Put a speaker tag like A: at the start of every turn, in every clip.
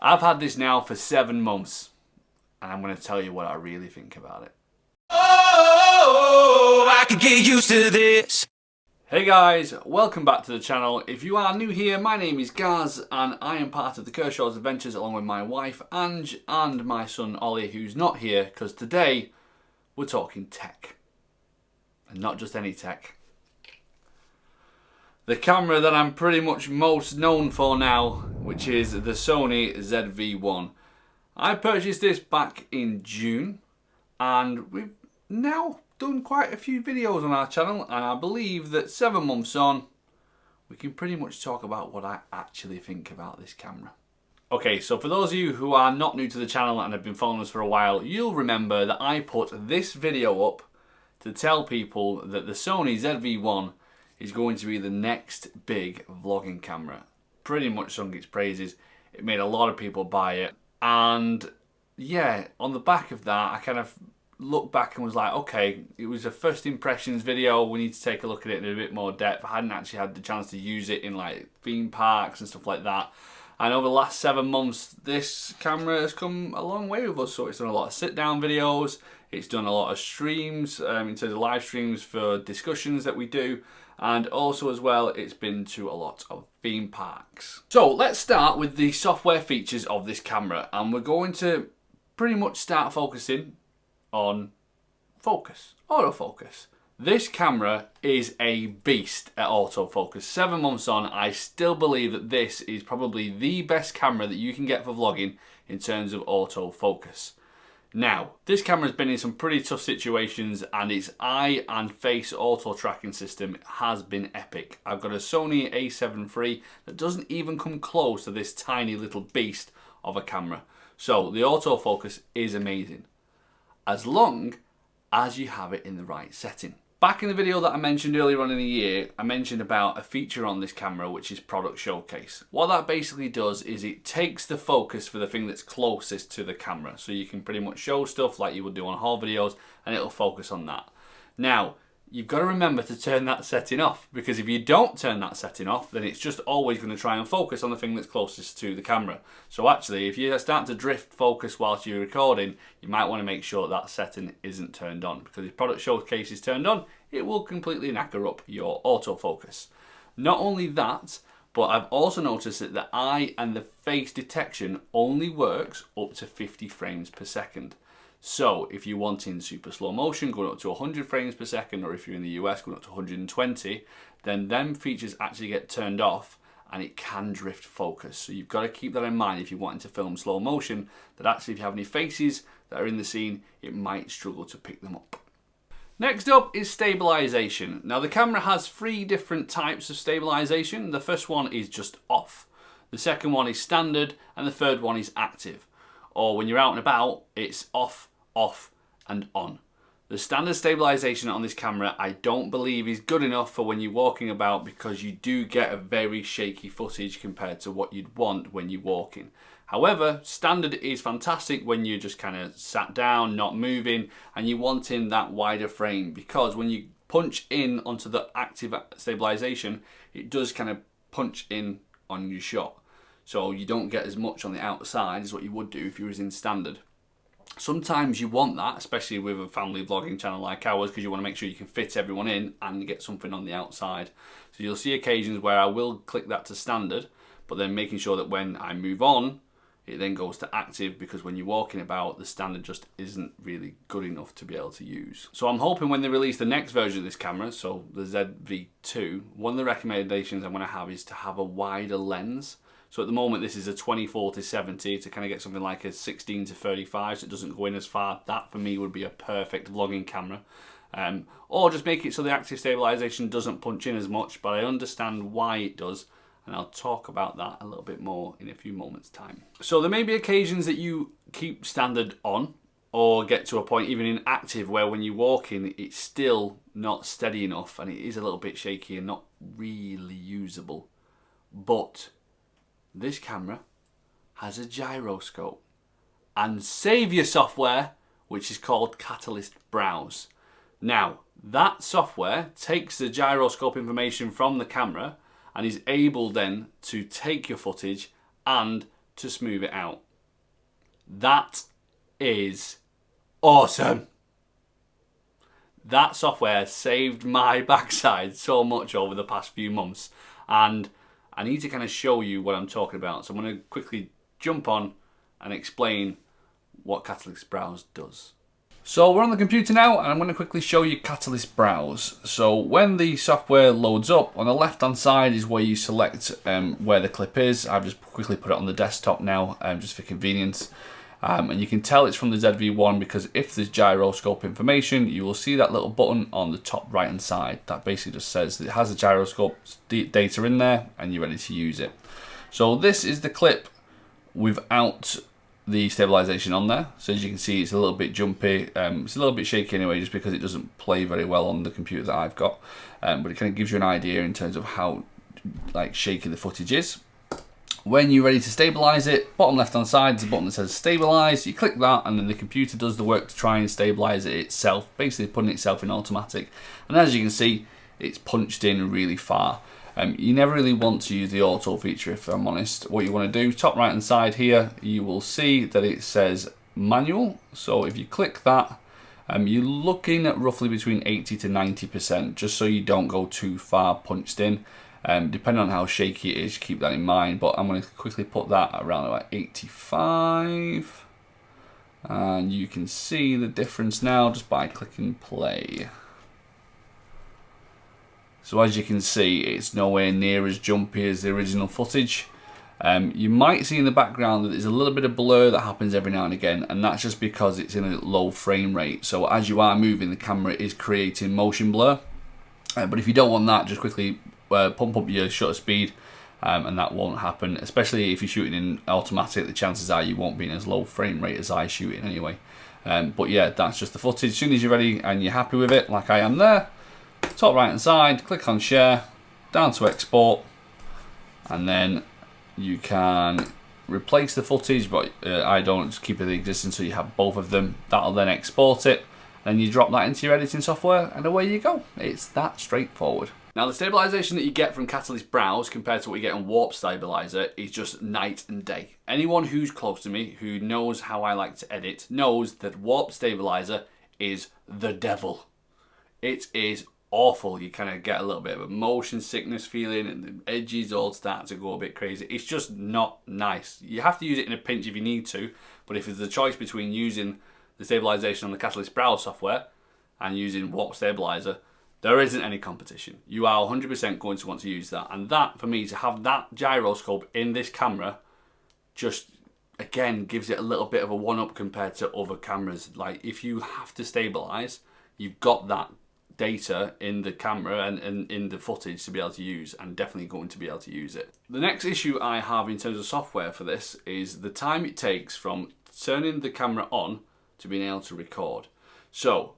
A: I've had this now for 7 months, and I'm going to tell you what I really think about it.
B: Oh, I could get used to this.
A: Hey guys, welcome back to the channel. If you are new here, my name is Gaz and I am part of the Kershaw's Adventures along with my wife Ange and my son Ollie, who's not here because today we're talking tech. And not just any tech. The camera that I'm pretty much most known for now, which is the Sony ZV-1. I purchased this back in June and we've now done quite a few videos on our channel, and I believe that 7 months on we can pretty much talk about what I actually think about this camera. Okay, so for those of you who are not new to the channel and have been following us for a while, you'll remember that I put this video up to tell people that the Sony ZV-1 is going to be the next big vlogging camera. Pretty much sung its praises. It made a lot of people buy it, and yeah, on the back of that I kind of looked back and was like, okay, it was a first impressions video, we need to take a look at it in a bit more depth. I hadn't actually had the chance to use it in like theme parks and stuff like that, and over the last 7 months this camera has come a long way with us. So it's done a lot of sit down videos, it's done a lot of streams in terms of live streams for discussions that we do, and also as well it's been to a lot of theme parks. So let's start with the software features of this camera, and we're going to pretty much start focusing on focus, autofocus. This camera is a beast at autofocus. 7 months on, I still believe that this is probably the best camera that you can get for vlogging in terms of autofocus. Now, this camera has been in some pretty tough situations and its eye and face auto tracking system has been epic. I've got a Sony A7 III that doesn't even come close to this tiny little beast of a camera. So the autofocus is amazing, as long as you have it in the right setting. Back in the video that I mentioned earlier on in the year, I mentioned about a feature on this camera which is product showcase. What that basically does is it takes the focus for the thing that's closest to the camera. So you can pretty much show stuff like you would do on haul videos and it'll focus on that. Now, you've got to remember to turn that setting off, because if you don't turn that setting off, then it's just always going to try and focus on the thing that's closest to the camera. So actually, if you start to drift focus whilst you're recording, you might want to make sure that setting isn't turned on, because if product showcase is turned on, it will completely knacker up your autofocus. Not only that, but I've also noticed that the eye and the face detection only works up to 50 frames per second. So if you're wanting super slow motion going up to 100 frames per second, or if you're in the US going up to 120, then them features actually get turned off and it can drift focus. So you've got to keep that in mind if you're wanting to film slow motion, that actually if you have any faces that are in the scene, it might struggle to pick them up. Next up is stabilization. Now the camera has 3 different types of stabilization. The first one is just off, the second one is standard, and the third one is active. Or when you're out and about, it's off, off and on. The standard stabilization on this camera I don't believe is good enough for when you're walking about, because you do get a very shaky footage compared to what you'd want when you're walking. However, standard is fantastic when you're just kind of sat down, not moving, and you're wanting that wider frame, because when you punch in onto the active stabilization, it does kind of punch in on your shot. So you don't get as much on the outside as what you would do if you was in standard. Sometimes you want that, especially with a family vlogging channel like ours, because you want to make sure you can fit everyone in and get something on the outside. So you'll see occasions where I will click that to standard, but then making sure that when I move on, it then goes to active, because when you're walking about, the standard just isn't really good enough to be able to use. So I'm hoping when they release the next version of this camera, so the ZV-2, one of the recommendations I'm going to have is to have a wider lens. So at the moment this is a 24-70 to kind of get something like a 16-35, so it doesn't go in as far. That for me would be a perfect vlogging camera. Or just make it so the active stabilization doesn't punch in as much, but I understand why it does, and I'll talk about that a little bit more in a few moments time. So there may be occasions that you keep standard on, or get to a point even in active where when you're walking it's still not steady enough and it is a little bit shaky and not really usable. But this camera has a gyroscope and Saviour software, which is called Catalyst Browse. Now, that software takes the gyroscope information from the camera and is able then to take your footage and to smooth it out. That is awesome. That software saved my backside so much over the past few months, and I need to kind of show you what I'm talking about. So I'm going to quickly jump on and explain what Catalyst Browse does. So we're on the computer now, and I'm going to quickly show you Catalyst Browse. So when the software loads up, on the left hand side is where you select where the clip is. I've just quickly put it on the desktop now, just for convenience. And you can tell it's from the ZV-1 because if there's gyroscope information, you will see that little button on the top right hand side. That basically just says that it has the gyroscope data in there and you're ready to use it. So this is the clip without the stabilization on there. So as you can see, it's a little bit jumpy. It's a little bit shaky anyway, just because it doesn't play very well on the computer that I've got. But it kind of gives you an idea in terms of how shaky the footage is. When you're ready to stabilize it, bottom left hand side is a button that says stabilize. You click that and then the computer does the work to try and stabilize it itself, basically putting itself in automatic. And as you can see, it's punched in really far. You never really want to use the auto feature, if I'm honest. What you want to do, top right hand side here, you will see that it says manual. So if you click that, you're looking at roughly between 80 to 90%, just so you don't go too far punched in. Depending on how shaky it is, keep that in mind, but I'm going to quickly put that around about 85, and you can see the difference now just by clicking play. So as you can see, it's nowhere near as jumpy as the original footage. You might see in the background that there's a little bit of blur that happens every now and again, and that's just because it's in a low frame rate. So as you are moving, the camera is creating motion blur. But if you don't want that, just quickly pump up your shutter speed, and that won't happen. Especially if you're shooting in automatic, the chances are you won't be in as low frame rate as I shoot in anyway. But yeah, that's just the footage. As soon as you're ready and you're happy with it, like I am there, top right hand side, click on share, down to export, and then you can replace the footage, but I don't, just keep it existing so you have both of them. That'll then export it, then you drop that into your editing software and away you go. It's that straightforward. Now the stabilization that you get from Catalyst Browse compared to what you get on Warp Stabilizer is just night and day. Anyone who's close to me, who knows how I like to edit, knows that Warp Stabilizer is the devil. It is awful. You kind of get a little bit of a motion sickness feeling and the edges all start to go a bit crazy. It's just not nice. You have to use it in a pinch if you need to, but if there's a choice between using the stabilization on the Catalyst Browse software and using Warp Stabilizer, there isn't any competition. You are 100% going to want to use that. And that, for me, to have that gyroscope in this camera, just, again, gives it a little bit of a one-up compared to other cameras. Like, if you have to stabilize, you've got that data in the camera and in the footage to be able to use, and definitely going to be able to use it. The next issue I have in terms of software for this is the time it takes from turning the camera on to being able to record. So,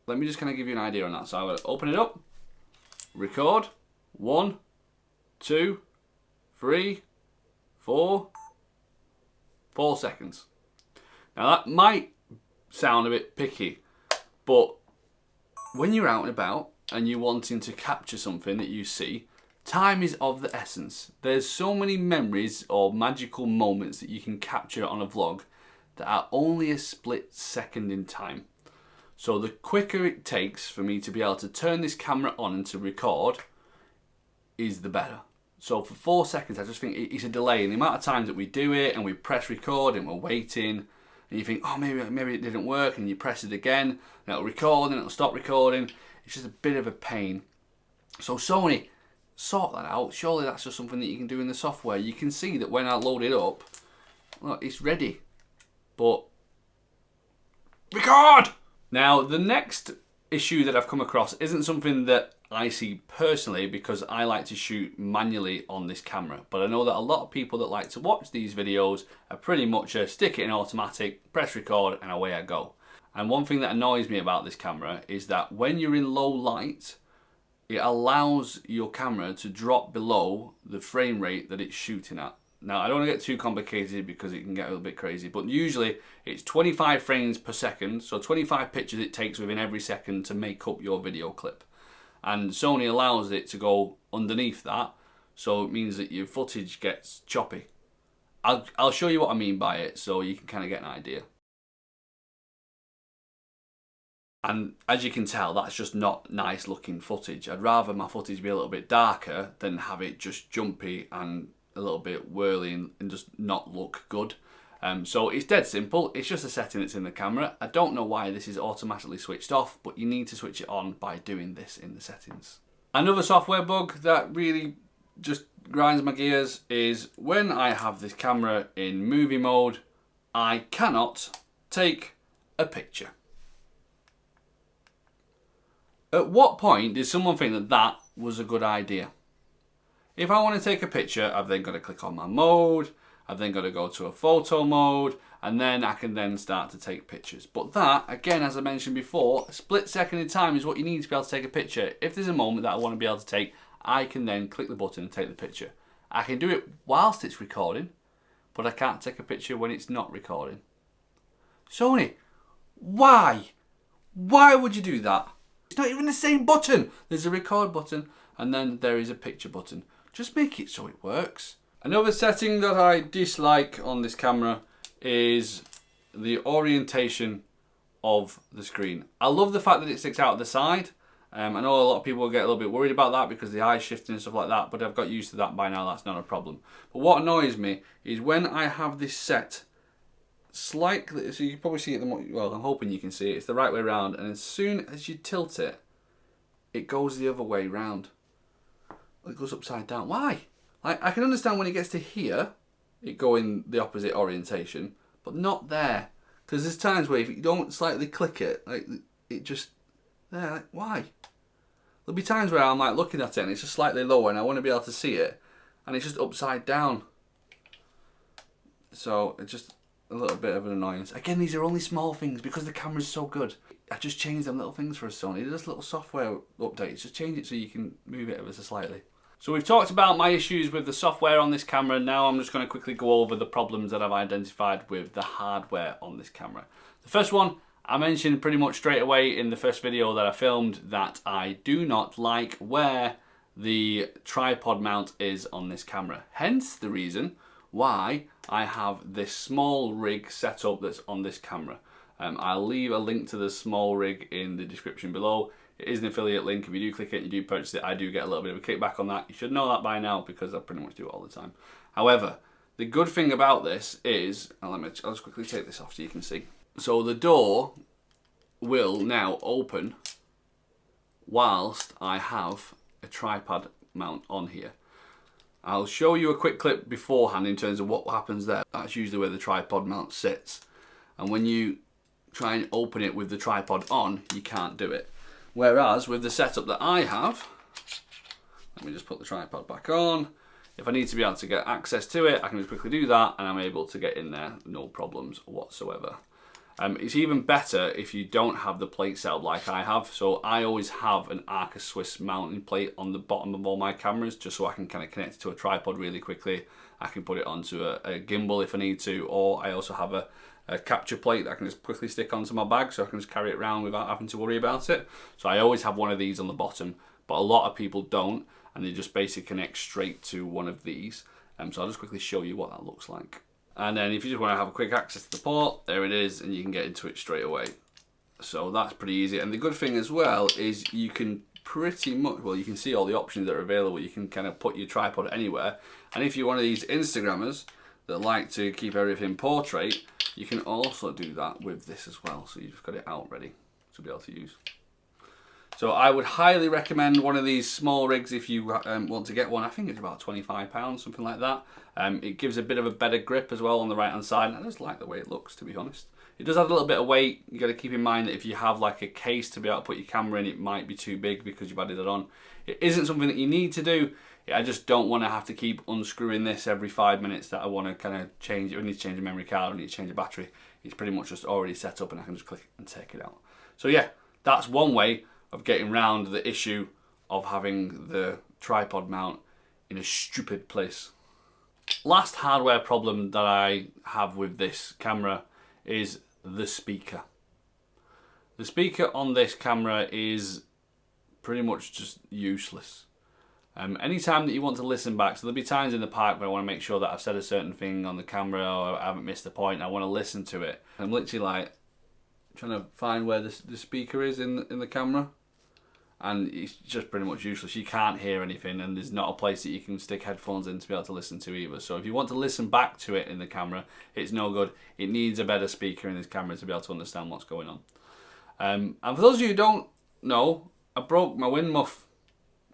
A: let me just kind of give you an idea on that. So I'm going to open it up, record, 1, 2, 3, 4 seconds. Now that might sound a bit picky, but when you're out and about and you're wanting to capture something that you see, time is of the essence. There's so many memories or magical moments that you can capture on a vlog that are only a split second in time. So the quicker it takes for me to be able to turn this camera on and to record is the better. So for 4 seconds, I just think it's a delay. And the amount of times that we do it and we press record and we're waiting and you think, oh, maybe it didn't work, and you press it again and it'll record and it'll stop recording. It's just a bit of a pain. So Sony, sort that out. Surely that's just something that you can do in the software. You can see that when I load it up, look, it's ready. But record! Now, the next issue that I've come across isn't something that I see personally, because I like to shoot manually on this camera. But I know that a lot of people that like to watch these videos are pretty much a stick it in automatic, press record, and away I go. And one thing that annoys me about this camera is that when you're in low light, it allows your camera to drop below the frame rate that it's shooting at. Now, I don't want to get too complicated because it can get a little bit crazy, but usually it's 25 frames per second, so 25 pictures it takes within every second to make up your video clip. And Sony allows it to go underneath that, so it means that your footage gets choppy. I'll show you what I mean by it so you can kind of get an idea. And as you can tell, that's just not nice looking footage. I'd rather my footage be a little bit darker than have it just jumpy and a little bit whirly and just not look good. So it's dead simple. It's just a setting that's in the camera. I don't know why this is automatically switched off, but you need to switch it on by doing this in the settings. Another software bug that really just grinds my gears is when I have this camera in movie mode, I cannot take a picture. At what point did someone think that that was a good idea? If I want to take a picture, I've then got to click on my mode, I've then got to go to a photo mode, and then I can then start to take pictures. But that, again, as I mentioned before, a split second in time is what you need to be able to take a picture. If there's a moment that I want to be able to take, I can then click the button and take the picture. I can do it whilst it's recording, but I can't take a picture when it's not recording. Sony, why? Why would you do that? It's not even the same button. There's a record button and then there is a picture button. Just make it so it works. Another setting that I dislike on this camera is the orientation of the screen. I love the fact that it sticks out the side. I know a lot of people get a little bit worried about that because the eye shifting and stuff like that, but I've got used to that by now, that's not a problem. But what annoys me is when I have this set slightly, so you can probably see it, well, I'm hoping you can see it, it's the right way around, and as soon as you tilt it, it goes the other way round. It goes upside down. Why? Like, I can understand when it gets to here, it go in the opposite orientation, but not there. Because there's times where if you don't slightly click it, like, it just, there, like, why? There'll be times where I'm like looking at it and it's just slightly lower and I want to be able to see it, and it's just upside down. So it's just a little bit of an annoyance. Again, these are only small things because the camera's so good. I just changed them little things for a Sony. There's little software updates. Just change it so you can move it ever so slightly. So we've talked about my issues with the software on this camera. Now I'm just going to quickly go over the problems that I've identified with the hardware on this camera. The first one, I mentioned pretty much straight away in the first video that I filmed that I do not like where the tripod mount is on this camera. Hence the reason why I have this SmallRig setup that's on this camera. I'll leave a link to the SmallRig in the description below. It is an affiliate link. If you do click it and you do purchase it, I do get a little bit of a kickback on that. You should know that by now because I pretty much do it all the time. However, the good thing about this is, I'll just quickly take this off so you can see. So the door will now open whilst I have a tripod mount on here. I'll show you a quick clip beforehand in terms of what happens there. That's usually where the tripod mount sits. And when you try and open it with the tripod on, you can't do it. Whereas with the setup that I have, let me just put the tripod back on. If I need to be able to get access to it, I can just quickly do that and I'm able to get in there, no problems whatsoever. It's even better if you don't have the plate set up like I have. So I always have an Arca Swiss mounting plate on the bottom of all my cameras just so I can kind of connect it to a tripod really quickly. I can put it onto a gimbal if I need to, or I also have a capture plate that I can just quickly stick onto my bag so I can just carry it around without having to worry about it. So I always have one of these on the bottom, but a lot of people don't, and they just basically connect straight to one of these. So I'll just quickly show you what that looks like. And then if you just want to have a quick access to the port, there it is, and you can get into it straight away. So that's pretty easy. And the good thing as well is you can pretty much, well, you can see all the options that are available. You can kind of put your tripod anywhere. And if you're one of these Instagrammers that like to keep everything portrait, you can also do that with this as well. So you've just got it out ready to be able to use. So I would highly recommend one of these SmallRigs if you want to get one. I think it's about £25, something like that. It gives a bit of a better grip as well on the right hand side. And I just like the way it looks, to be honest. It does add a little bit of weight. You got to keep in mind that if you have like a case to be able to put your camera in, it might be too big because you've added it on. It isn't something that you need to do. I just don't want to have to keep unscrewing this every 5 minutes that I want to kind of change it. I need to change a memory card, I need to change a battery. It's pretty much just already set up and I can just click and take it out. So yeah, that's one way of getting around the issue of having the tripod mount in a stupid place. Last hardware problem that I have with this camera is the speaker. The speaker on this camera is pretty much just useless. Anytime that you want to listen back, so there'll be times in the park where I want to make sure that I've said a certain thing on the camera or I haven't missed a point, I want to listen to it. I'm literally like trying to find where the speaker is in the camera, and it's just pretty much useless. You can't hear anything, and there's not a place that you can stick headphones in to be able to listen to either. So if you want to listen back to it in the camera, it's no good. It needs a better speaker in this camera to be able to understand what's going on. And for those of you who don't know, I broke my wind muff.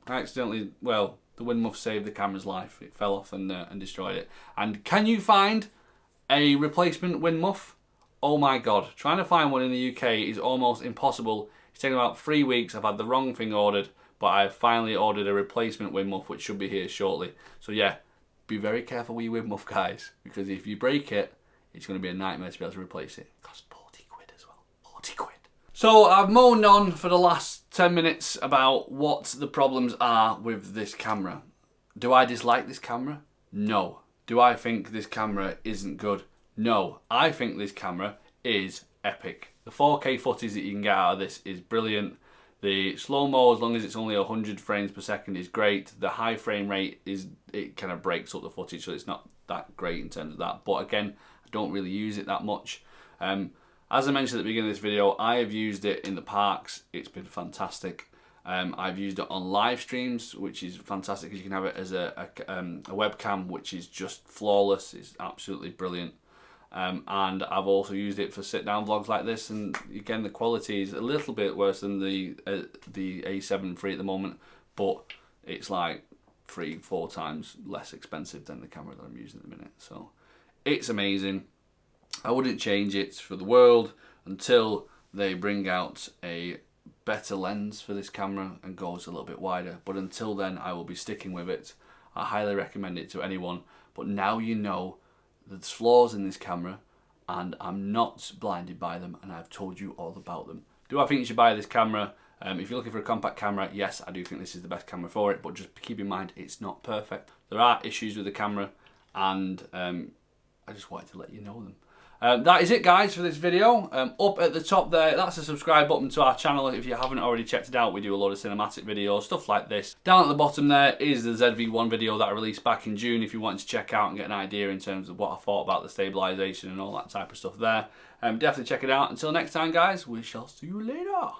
A: I accidentally, well, the wind muff saved the camera's life. It fell off and destroyed it. And can you find a replacement wind muff? Oh my God, trying to find one in the UK is almost impossible. It's taken about 3 weeks. I've had the wrong thing ordered, but I finally ordered a replacement wind muff, which should be here shortly. So yeah, be very careful with your wind muff, guys, because if you break it, it's going to be a nightmare to be able to replace it. It costs 40 quid as well, 40 quid. So I've moaned on for the last 10 minutes about what the problems are with this camera. Do I dislike this camera? No. Do I think this camera isn't good? No. I think this camera is epic. The 4K footage that you can get out of this is brilliant. The slow-mo, as long as it's only 100 frames per second, is great. The high frame rate, it kind of breaks up the footage, so it's not that great in terms of that. But again, I don't really use it that much. As I mentioned at the beginning of this video, I have used it in the parks. It's been fantastic. I've used it on live streams, which is fantastic because you can have it as a webcam, which is just flawless. It's absolutely brilliant. And I've also used it for sit-down vlogs like this, and again the quality is a little bit worse than the A7 III at the moment, but it's like 3-4 times less expensive than the camera that I'm using at the minute. So it's amazing. I wouldn't change it for the world until they bring out a better lens for this camera and goes a little bit wider, but until then I will be sticking with it. I highly recommend it to anyone, but now you know there's flaws in this camera and I'm not blinded by them, and I've told you all about them. Do I think you should buy this camera? If you're looking for a compact camera, yes, I do think this is the best camera for it, but just keep in mind it's not perfect. There are issues with the camera, and I just wanted to let you know them. That is it, guys, for this video. Up at the top there, that's the subscribe button to our channel. If you haven't already checked it out, we do a lot of cinematic videos, stuff like this. Down at the bottom there is the ZV-1 video that I released back in June, if you wanted to check out and get an idea in terms of what I thought about the stabilisation and all that type of stuff there. Definitely check it out. Until next time, guys, we shall see you later.